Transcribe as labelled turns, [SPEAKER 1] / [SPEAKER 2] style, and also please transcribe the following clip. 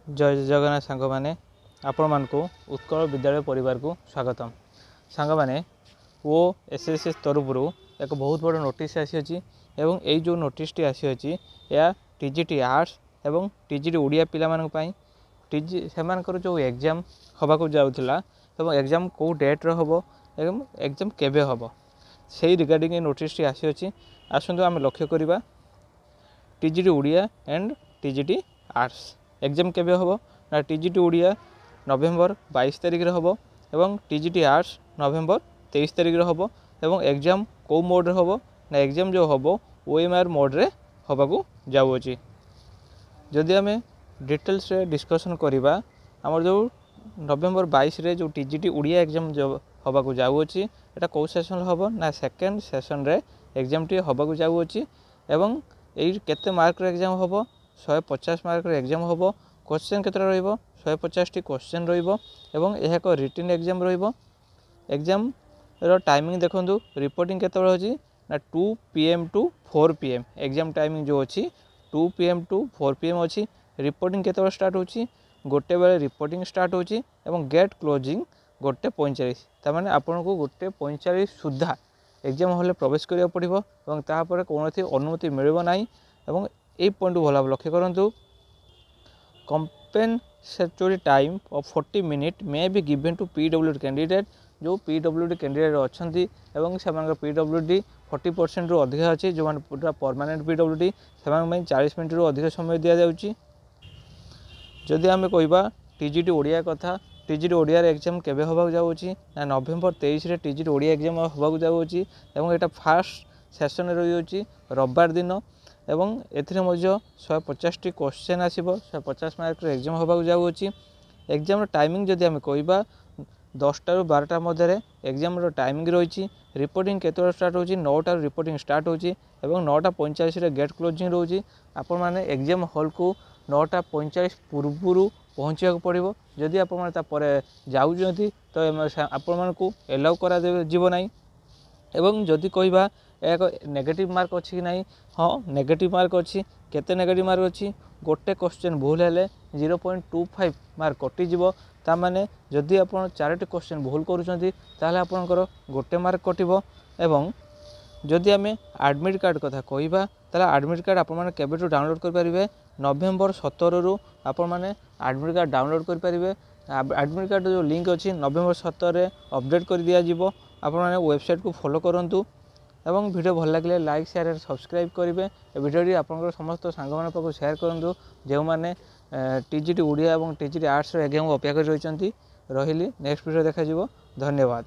[SPEAKER 1] जय जगन्नाथ सांग मैंने आपण मानक उत्कल विद्यालय परिवार को स्वागतम। सांग मैंने वो एसएससी तरफ एक बहुत बड़ नोटिस आसी एवं यही जो नोटिस टी आसी या टीजीटी आर्ट्स एवं टीजीटी ओडिया पिला मानक पई टीजी सेमानकर जो एग्जाम हवा को जाउथला एवं एग्जाम को डेट रो हबो एवं एग्जाम केबे हबो सेही रिगार्डिंग नोटिस टी आसी आसंतु आम लक्ष्य करबा TGT Odia and TGT arts exam केबे हबो ना टीजीटी ओडिया नवेम्बर 22 तारिख रे हबो एवं टीजीटी आर्ट्स नवेम्बर 23 तारिख रे हबो एवं एग्जाम को मोड रे हबो ना एग्जाम जो हबो ओएमआर मोड रे हबा को जाउची। जदि आमे डिटेल्स रे डिस्कशन करिबा हमर जो नवेम्बर 22 रे जो टीजीटी ओडिया एग्जाम जो हबा को जाउची एटा को सेशन हबो ना सेकंड सेशन रे एग्जाम टी हबा को जाउची एवं एई केते मार्क रे एग्जाम हबो 150 मार्क रे एग्जाम हबो। क्वेश्चन केतरा रहिबो 150 टी क्वेश्चन रहिबो एवं एहा को रिटन एग्जाम रहिबो। एग्जाम रो टाइमिंग देखंतु रिपोर्टिंग केतरा होची ना 2 PM to 4 PM exam timing जो अछि 2 PM टू 4 PM अछि। रिपोर्टिंग केतरा स्टार्ट होची गोटे बेले रिपोर्टिंग स्टार्ट होची एवं गेट क्लोजिंग गोटे 45 त माने आपन को गोटे 45 सुद्धा एग्जाम हॉल प्रवेश करिया पड़िबो एवं ता पर कोनोथि अनुमति मिलबो नाही एवं ए पॉइंट भला लक्ष्य करंतु compensatory time of 40 minutes may be given to PWD candidate जो PWD कैंडिडेट अच्छी एवं से PWD 40% रु अधिक अच्छी जो पूरा परमानेंट PWD से 40 मिनट रु अधिक समय दि जाउची। जदि आम कहबा टीजीटी ओडिया कथा टीजीटी ओडिया एग्जाम केबे होबाक जाउची ना नवेम्बर 23 रे टीजीटी ओडिया एग्जाम होबाक जाउची एवं एटा फास्ट सेशन रही होची रविवार दिन एवं एथिरे मध्य 150 टी क्वेश्चन आसीबो 150 मार्क रे एग्जाम होबाक जाउची। एग्जाम रो टाइमिंग जदि आम कहबा 10टा रु 12टा मध्य एग्जाम रो टाइमिंग रही। रिपोर्टिंग केतरा स्टार्ट होची 9टा रिपोर्टिंग स्टार्ट होची एवं 9:45 रे गेट क्लोजिंग रोची। आपण माने एग्जाम हॉल को 9:45 पूर्वरु पहुँचा पड़ो। जदि आपण माने ता परे जाउजंती तो आपण मानकु एलाउ करा जीवो नाही एवं जदि कहबा एक नेगेटिव मार्क अच्छी कि नहीं हाँ नेगेटिव मार्क अच्छी केते नेगेटिव मार्क अच्छी गोटे क्वेश्चन भूल हेले 0.25 मार्क कटिଯିବ ता माने जदि आपण 4टी क्वेश्चन भूल करूछंती ताले आपनकर गोटे मार्क कटिबो। एवं जदि आमे एडमिट कार्ड कथा कहबा ताले एडमिट कार्ड आपण माने केबेटू डाउनलोड कर परिबे नवेम्बर 17 रु आपण माने एडमिट कार्ड डाउनलोड कर परिबे। एडमिट कार्ड जो लिंक अच्छी नवेम्बर 17 रे अपडेट कर दिया जिवो। आपण माने वेबसाइट को फॉलो करंतु एवं वीडियो भल लगे लाइक शेयर और सब्सक्राइब करेंगे। वीडियोटी आपंकर समस्त सांग पाक शेयर करूँ जो मैंने टीजीटी ओडिया और टीजीटी आर्ट्स एग्जाम अपेक्षा कर रही। नेक्स्ट वीडियो देखा धन्यवाद।